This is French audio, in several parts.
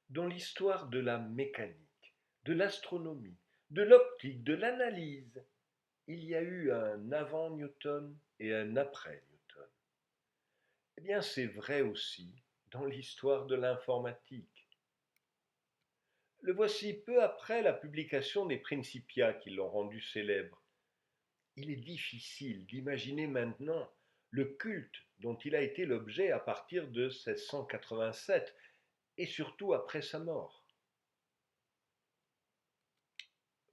Dans l'histoire de la mécanique, de l'astronomie, de l'optique, de l'analyse, il y a eu un avant Newton et un après Newton. Eh bien, c'est vrai aussi dans l'histoire de l'informatique. Le voici peu après la publication des Principia qui l'ont rendu célèbre. Il est difficile d'imaginer maintenant le culte dont il a été l'objet à partir de 1687 et surtout après sa mort.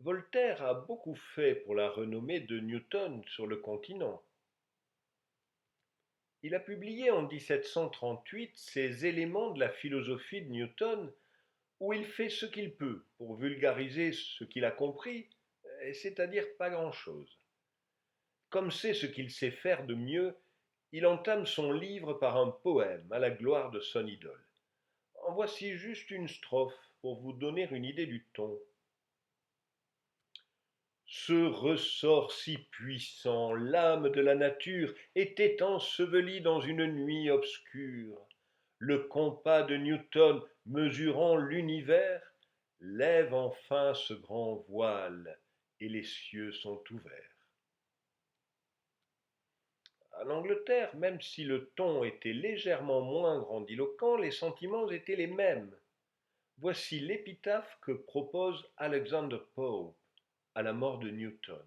Voltaire a beaucoup fait pour la renommée de Newton sur le continent. Il a publié en 1738 ses Éléments de la philosophie de Newton, où il fait ce qu'il peut pour vulgariser ce qu'il a compris, c'est-à-dire pas grand-chose. Comme c'est ce qu'il sait faire de mieux, il entame son livre par un poème à la gloire de son idole. En voici juste une strophe pour vous donner une idée du ton. Ce ressort si puissant, l'âme de la nature, était ensevelie dans une nuit obscure. Le compas de Newton, mesurant l'univers, lève enfin ce grand voile, et les cieux sont ouverts. En Angleterre, même si le ton était légèrement moins grandiloquent, les sentiments étaient les mêmes. Voici l'épitaphe que propose Alexander Pope à la mort de Newton.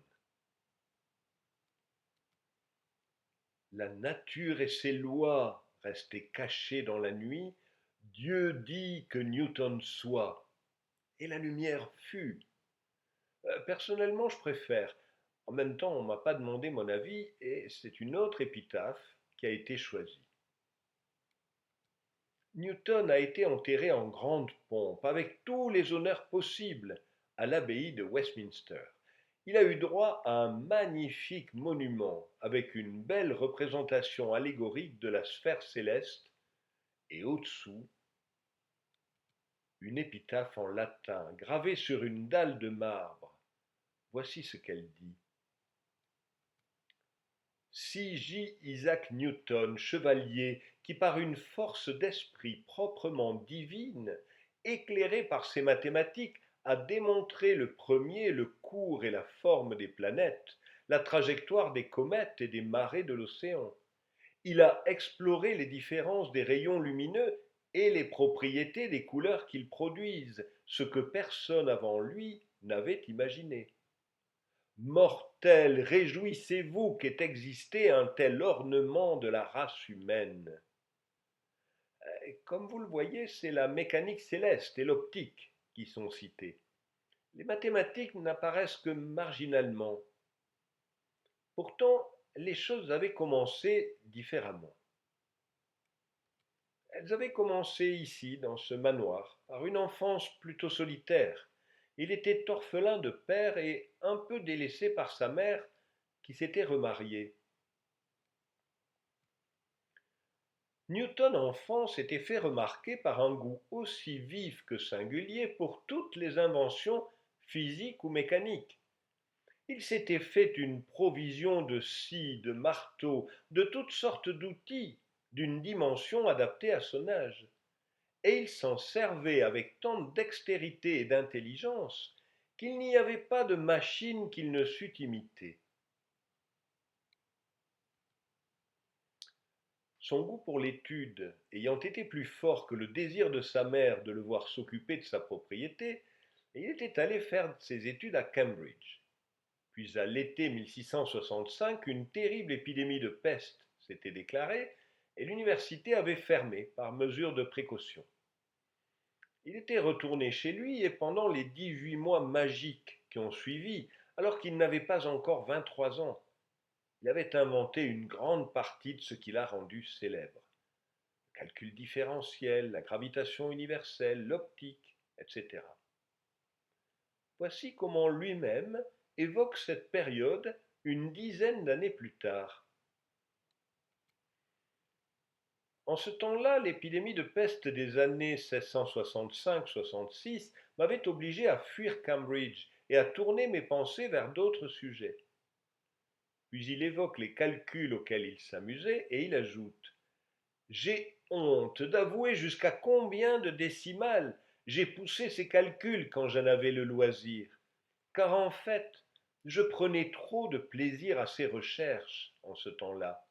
La nature et ses lois restaient cachées dans la nuit. Dieu dit que Newton soit, et la lumière fut. Personnellement, je préfère. En même temps, on ne m'a pas demandé mon avis, et c'est une autre épitaphe qui a été choisie. Newton a été enterré en grande pompe, avec tous les honneurs possibles, à l'abbaye de Westminster. Il a eu droit à un magnifique monument, avec une belle représentation allégorique de la sphère céleste, et au-dessous, une épitaphe en latin, gravée sur une dalle de marbre. Voici ce qu'elle dit. Si J. Isaac Newton, chevalier, qui par une force d'esprit proprement divine, éclairé par ses mathématiques, a démontré le premier le cours et la forme des planètes, la trajectoire des comètes et des marées de l'océan. Il a exploré les différences des rayons lumineux et les propriétés des couleurs qu'ils produisent, ce que personne avant lui n'avait imaginé. Mortels, réjouissez-vous qu'ait existé un tel ornement de la race humaine. Comme vous le voyez, c'est la mécanique céleste et l'optique qui sont cités. Les mathématiques n'apparaissent que marginalement. Pourtant, les choses avaient commencé différemment. Elles avaient commencé ici, dans ce manoir, par une enfance plutôt solitaire. Il était orphelin de père et un peu délaissé par sa mère, qui s'était remariée. Newton enfant s'était fait remarquer par un goût aussi vif que singulier pour toutes les inventions physiques ou mécaniques. Il s'était fait une provision de scies, de marteaux, de toutes sortes d'outils, d'une dimension adaptée à son âge. Et il s'en servait avec tant de dextérité et d'intelligence qu'il n'y avait pas de machine qu'il ne sût imiter. Son goût pour l'étude ayant été plus fort que le désir de sa mère de le voir s'occuper de sa propriété, il était allé faire ses études à Cambridge. Puis à l'été 1665, une terrible épidémie de peste s'était déclarée et l'université avait fermé par mesure de précaution. Il était retourné chez lui et pendant les 18 mois magiques qui ont suivi, alors qu'il n'avait pas encore 23 ans, il avait inventé une grande partie de ce qui l'a rendu célèbre. Le calcul différentiel, la gravitation universelle, l'optique, etc. Voici comment lui-même évoque cette période une dizaine d'années plus tard. En ce temps-là, l'épidémie de peste des années 1665-66 m'avait obligé à fuir Cambridge et à tourner mes pensées vers d'autres sujets. Puis il évoque les calculs auxquels il s'amusait et il ajoute: J'ai honte d'avouer jusqu'à combien de décimales J'ai poussé ces calculs quand j'en avais le loisir, car en fait, je prenais trop de plaisir à ces recherches en ce temps-là.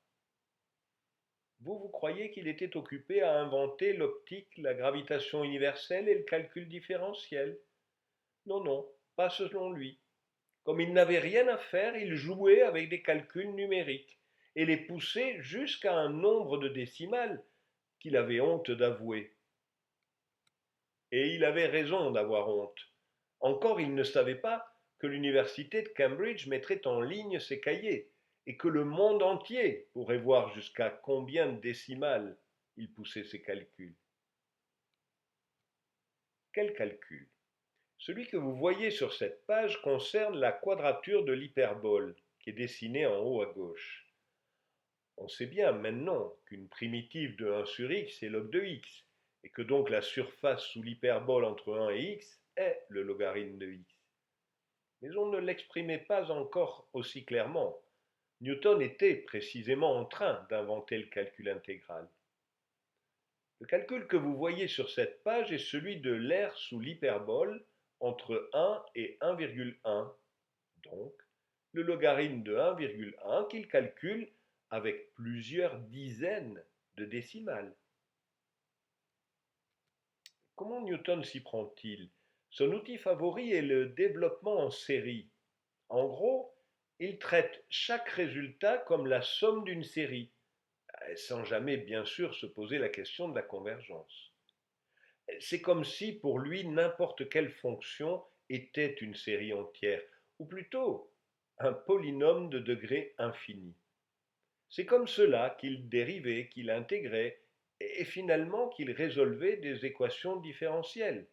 Vous croyez qu'il était occupé à inventer l'optique, la gravitation universelle et le calcul différentiel? Non, non, pas selon lui. Comme il n'avait rien à faire, il jouait avec des calculs numériques et les poussait jusqu'à un nombre de décimales qu'il avait honte d'avouer. Et il avait raison d'avoir honte. Encore il ne savait pas que l'université de Cambridge mettrait en ligne ses cahiers et que le monde entier pourrait voir jusqu'à combien de décimales il poussait ses calculs. Quel calcul? Celui que vous voyez sur cette page concerne la quadrature de l'hyperbole, qui est dessinée en haut à gauche. On sait bien maintenant qu'une primitive de 1 sur x est log de x, et que donc la surface sous l'hyperbole entre 1 et x est le logarithme de x. Mais on ne l'exprimait pas encore aussi clairement. Newton était précisément en train d'inventer le calcul intégral. Le calcul que vous voyez sur cette page est celui de l'aire sous l'hyperbole entre 1 et 1,1, donc le logarithme de 1,1 qu'il calcule avec plusieurs dizaines de décimales. Comment Newton s'y prend-il? Son outil favori est le développement en série. En gros, il traite chaque résultat comme la somme d'une série, sans jamais bien sûr se poser la question de la convergence. C'est comme si pour lui n'importe quelle fonction était une série entière, ou plutôt un polynôme de degré infini. C'est comme cela qu'il dérivait, qu'il intégrait, et finalement qu'il résolvait des équations différentielles.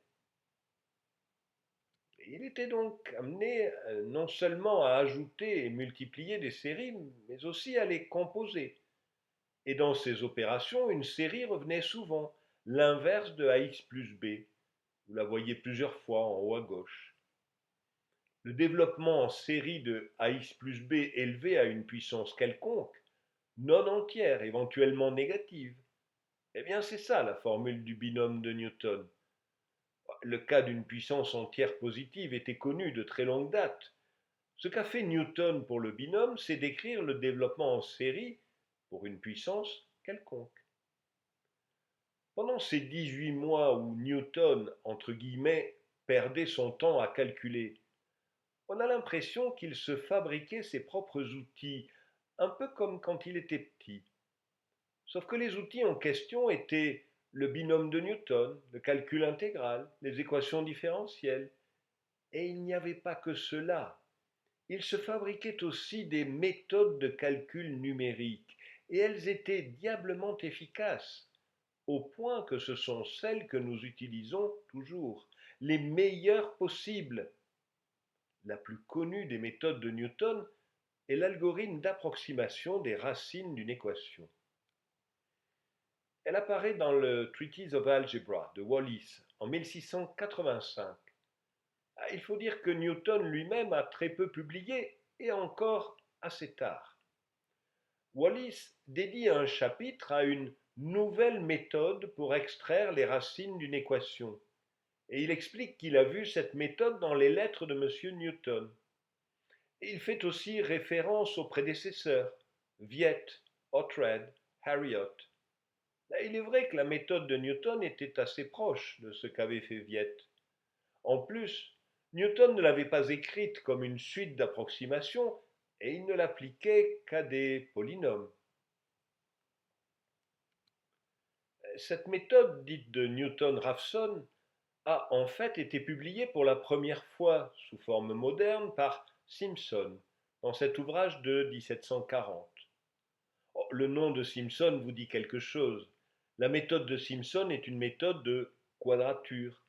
Il était donc amené non seulement à ajouter et multiplier des séries, mais aussi à les composer. Et dans ces opérations, une série revenait souvent, l'inverse de ax plus b. Vous la voyez plusieurs fois en haut à gauche. Le développement en série de ax plus b élevé à une puissance quelconque, non entière, éventuellement négative, eh bien c'est ça la formule du binôme de Newton. Le cas d'une puissance entière positive était connu de très longue date. Ce qu'a fait Newton pour le binôme, c'est d'écrire le développement en série pour une puissance quelconque. Pendant ces 18 mois où Newton, entre guillemets, perdait son temps à calculer, on a l'impression qu'il se fabriquait ses propres outils, un peu comme quand il était petit. Sauf que les outils en question étaient le binôme de Newton, le calcul intégral, les équations différentielles. Et il n'y avait pas que cela. Il se fabriquait aussi des méthodes de calcul numérique, et elles étaient diablement efficaces, au point que ce sont celles que nous utilisons toujours, les meilleures possibles. La plus connue des méthodes de Newton est l'algorithme d'approximation des racines d'une équation. Elle apparaît dans le Treatise of Algebra de Wallis en 1685. Il faut dire que Newton lui-même a très peu publié et encore assez tard. Wallis dédie un chapitre à une nouvelle méthode pour extraire les racines d'une équation. Et il explique qu'il a vu cette méthode dans les lettres de M. Newton. Et il fait aussi référence aux prédécesseurs, Viet, Oughtred, Harriot. Il est vrai que la méthode de Newton était assez proche de ce qu'avait fait Viet. En plus, Newton ne l'avait pas écrite comme une suite d'approximations et il ne l'appliquait qu'à des polynômes. Cette méthode dite de Newton-Raphson a en fait été publiée pour la première fois sous forme moderne par Simpson dans cet ouvrage de 1740. Le nom de Simpson vous dit quelque chose. La méthode de Simpson est une méthode de quadrature,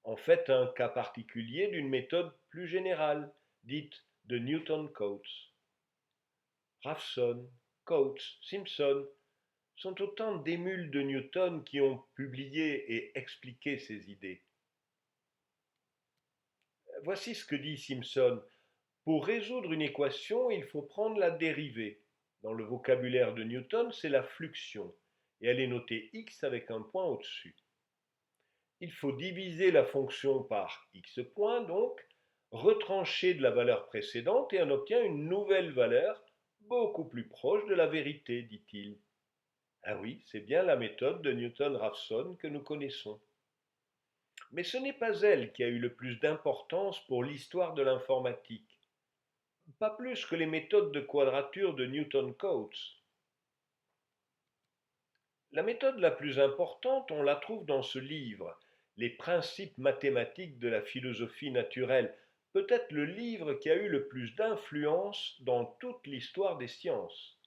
en fait un cas particulier d'une méthode plus générale, dite de Newton-Cotes. Raphson, Cotes, Simpson sont autant d'émules de Newton qui ont publié et expliqué ces idées. Voici ce que dit Simpson. Pour résoudre une équation, il faut prendre la dérivée. Dans le vocabulaire de Newton, c'est la fluxion, et elle est notée x avec un point au-dessus. Il faut diviser la fonction par x points, donc, retrancher de la valeur précédente et on obtient une nouvelle valeur beaucoup plus proche de la vérité, dit-il. Ah oui, c'est bien la méthode de Newton-Raphson que nous connaissons. Mais ce n'est pas elle qui a eu le plus d'importance pour l'histoire de l'informatique. Pas plus que les méthodes de quadrature de Newton-Cotes. La méthode la plus importante, on la trouve dans ce livre, Les principes mathématiques de la philosophie naturelle, peut-être le livre qui a eu le plus d'influence dans toute l'histoire des sciences.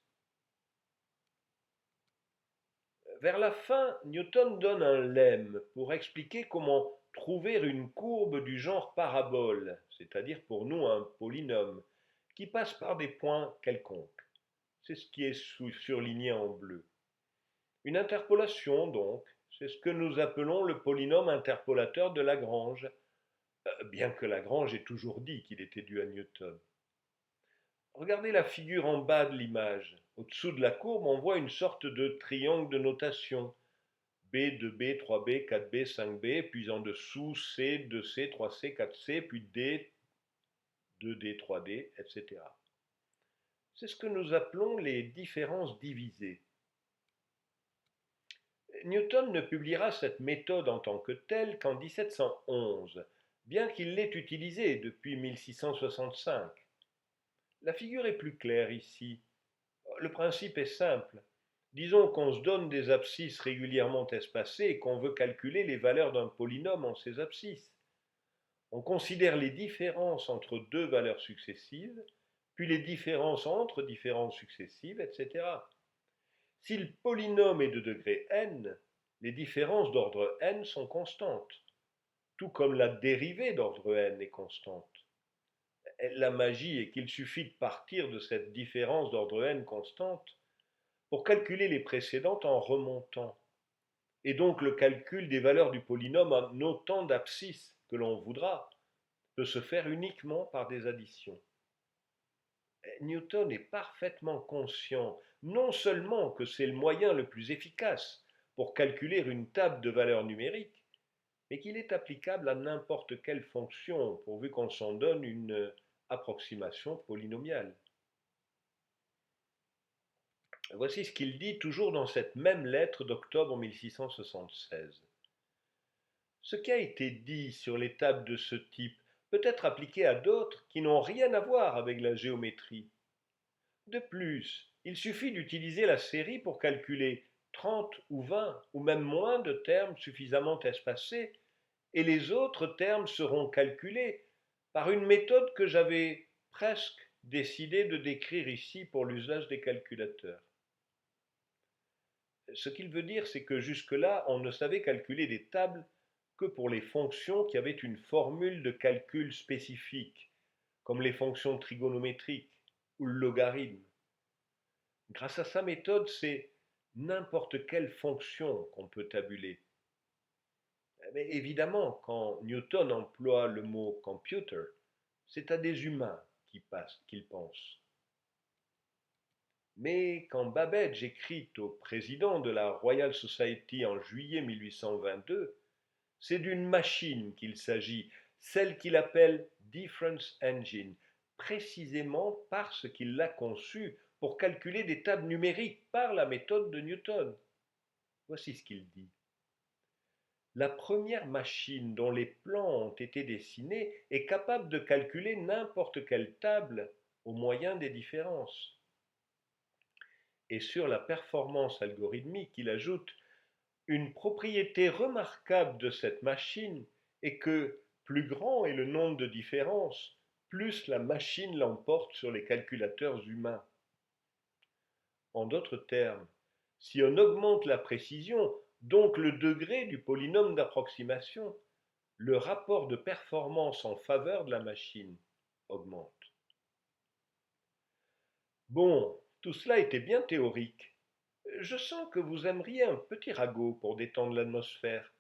Vers la fin, Newton donne un lemme pour expliquer comment trouver une courbe du genre parabole, c'est-à-dire pour nous un polynôme, qui passe par des points quelconques. C'est ce qui est surligné en bleu. Une interpolation, donc, c'est ce que nous appelons le polynôme interpolateur de Lagrange, bien que Lagrange ait toujours dit qu'il était dû à Newton. Regardez la figure en bas de l'image. Au-dessous de la courbe, on voit une sorte de triangle de notation. B, 2B, 3B, 4B, 5B, puis en dessous C, 2C, 3C, 4C, puis D, 2D, 3D, etc. C'est ce que nous appelons les différences divisées. Newton ne publiera cette méthode en tant que telle qu'en 1711, bien qu'il l'ait utilisée depuis 1665. La figure est plus claire ici. Le principe est simple. Disons qu'on se donne des abscisses régulièrement espacées et qu'on veut calculer les valeurs d'un polynôme en ces abscisses. On considère les différences entre deux valeurs successives, puis les différences entre différences successives, etc. Si le polynôme est de degré n, les différences d'ordre n sont constantes, tout comme la dérivée d'ordre n est constante. La magie est qu'il suffit de partir de cette différence d'ordre n constante pour calculer les précédentes en remontant, et donc le calcul des valeurs du polynôme en autant d'abscisses que l'on voudra peut se faire uniquement par des additions. Newton est parfaitement conscient non seulement que c'est le moyen le plus efficace pour calculer une table de valeurs numériques, mais qu'il est applicable à n'importe quelle fonction pourvu qu'on s'en donne une approximation polynomiale. Voici ce qu'il dit toujours dans cette même lettre d'octobre 1676. Ce qui a été dit sur les tables de ce type peut être appliqué à d'autres qui n'ont rien à voir avec la géométrie. De plus, il suffit d'utiliser la série pour calculer 30 ou 20 ou même moins de termes suffisamment espacés et les autres termes seront calculés par une méthode que j'avais presque décidé de décrire ici pour l'usage des calculateurs. Ce qu'il veut dire, c'est que jusque-là, on ne savait calculer des tables que pour les fonctions qui avaient une formule de calcul spécifique, comme les fonctions trigonométriques ou le logarithme. Grâce à sa méthode, c'est n'importe quelle fonction qu'on peut tabuler. Mais évidemment, quand Newton emploie le mot computer, c'est à des humains qu'il pense. Mais quand Babbage écrit au président de la Royal Society en juillet 1822, c'est d'une machine qu'il s'agit, celle qu'il appelle Difference Engine, précisément parce qu'il l'a conçue pour calculer des tables numériques par la méthode de Newton. Voici ce qu'il dit. La première machine dont les plans ont été dessinés est capable de calculer n'importe quelle table au moyen des différences. Et sur la performance algorithmique, il ajoute une propriété remarquable de cette machine est que plus grand est le nombre de différences, plus la machine l'emporte sur les calculateurs humains. En d'autres termes, si on augmente la précision, donc le degré du polynôme d'approximation, le rapport de performance en faveur de la machine augmente. Bon, tout cela était bien théorique. Je sens que vous aimeriez un petit ragot pour détendre l'atmosphère.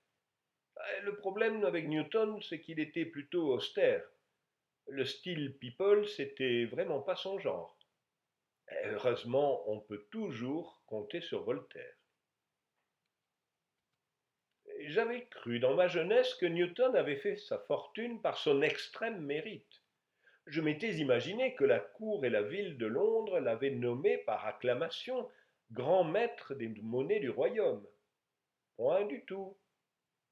Le problème avec Newton, c'est qu'il était plutôt austère. Le style people, c'était vraiment pas son genre. Heureusement, on peut toujours compter sur Voltaire. J'avais cru dans ma jeunesse que Newton avait fait sa fortune par son extrême mérite. Je m'étais imaginé que la cour et la ville de Londres l'avaient nommé par acclamation grand maître des monnaies du royaume. Point du tout.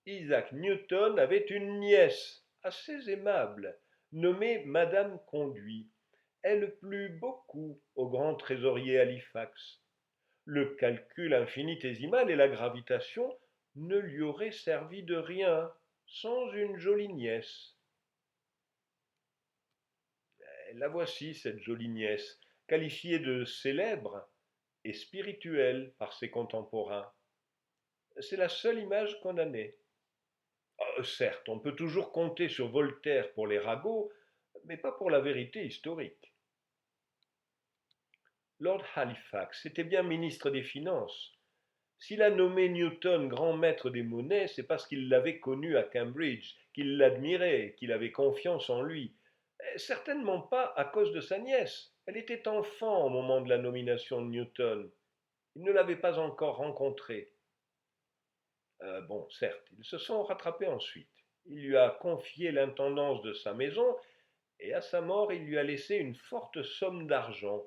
Isaac Newton avait une nièce assez aimable, nommée Madame Conduit. Elle plut beaucoup au grand trésorier Halifax. Le calcul infinitésimal et la gravitation ne lui auraient servi de rien sans une jolie nièce. La voici, cette jolie nièce, qualifiée de célèbre et spirituelle par ses contemporains. C'est la seule image qu'on en ait. Certes, on peut toujours compter sur Voltaire pour les ragots, mais pas pour la vérité historique. Lord Halifax était bien ministre des Finances. S'il a nommé Newton grand maître des monnaies, c'est parce qu'il l'avait connu à Cambridge, qu'il l'admirait, qu'il avait confiance en lui. Certainement pas à cause de sa nièce. Elle était enfant au moment de la nomination de Newton. Il ne l'avait pas encore rencontrée. Bon, certes, ils se sont rattrapés ensuite. Il lui a confié l'intendance de sa maison et à sa mort, il lui a laissé une forte somme d'argent,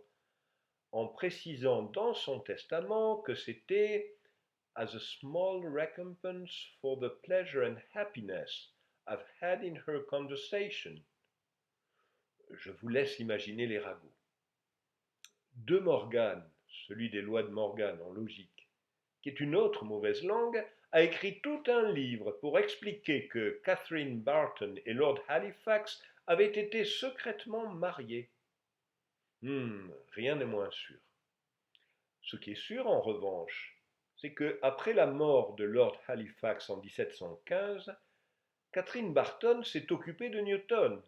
en précisant dans son testament que c'était as a small recompense for the pleasure and happiness I've had in her conversation. Je vous laisse imaginer les ragots. De Morgan, celui des lois de Morgan en logique, qui est une autre mauvaise langue, a écrit tout un livre pour expliquer que Catherine Barton et Lord Halifax avaient été secrètement mariés. Rien n'est moins sûr. Ce qui est sûr, en revanche, c'est que, après la mort de Lord Halifax en 1715, Catherine Barton s'est occupée de Newton,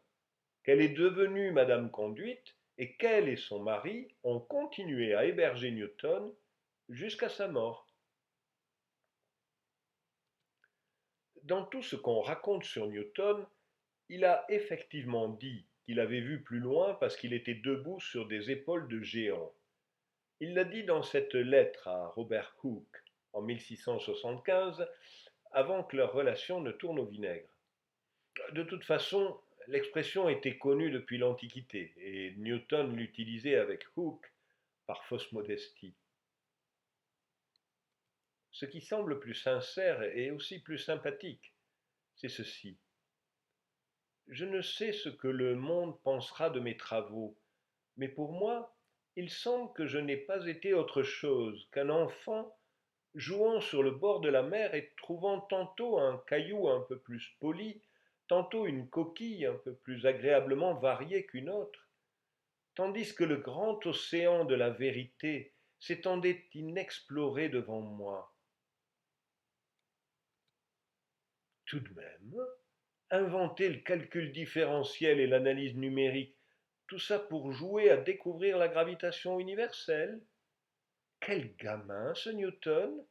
qu'elle est devenue Madame Conduite et qu'elle et son mari ont continué à héberger Newton jusqu'à sa mort. Dans tout ce qu'on raconte sur Newton, il a effectivement dit qu'il avait vu plus loin parce qu'il était debout sur des épaules de géant. Il l'a dit dans cette lettre à Robert Hooke en 1675, avant que leur relation ne tourne au vinaigre. De toute façon, l'expression était connue depuis l'Antiquité et Newton l'utilisait avec Hooke par fausse modestie. Ce qui semble plus sincère et aussi plus sympathique, c'est ceci. Je ne sais ce que le monde pensera de mes travaux, mais pour moi, il semble que je n'ai pas été autre chose qu'un enfant jouant sur le bord de la mer et trouvant tantôt un caillou un peu plus poli, tantôt une coquille un peu plus agréablement variée qu'une autre, tandis que le grand océan de la vérité s'étendait inexploré devant moi. Tout de même, inventer le calcul différentiel et l'analyse numérique, tout ça pour jouer à découvrir la gravitation universelle? Quel gamin, ce Newton!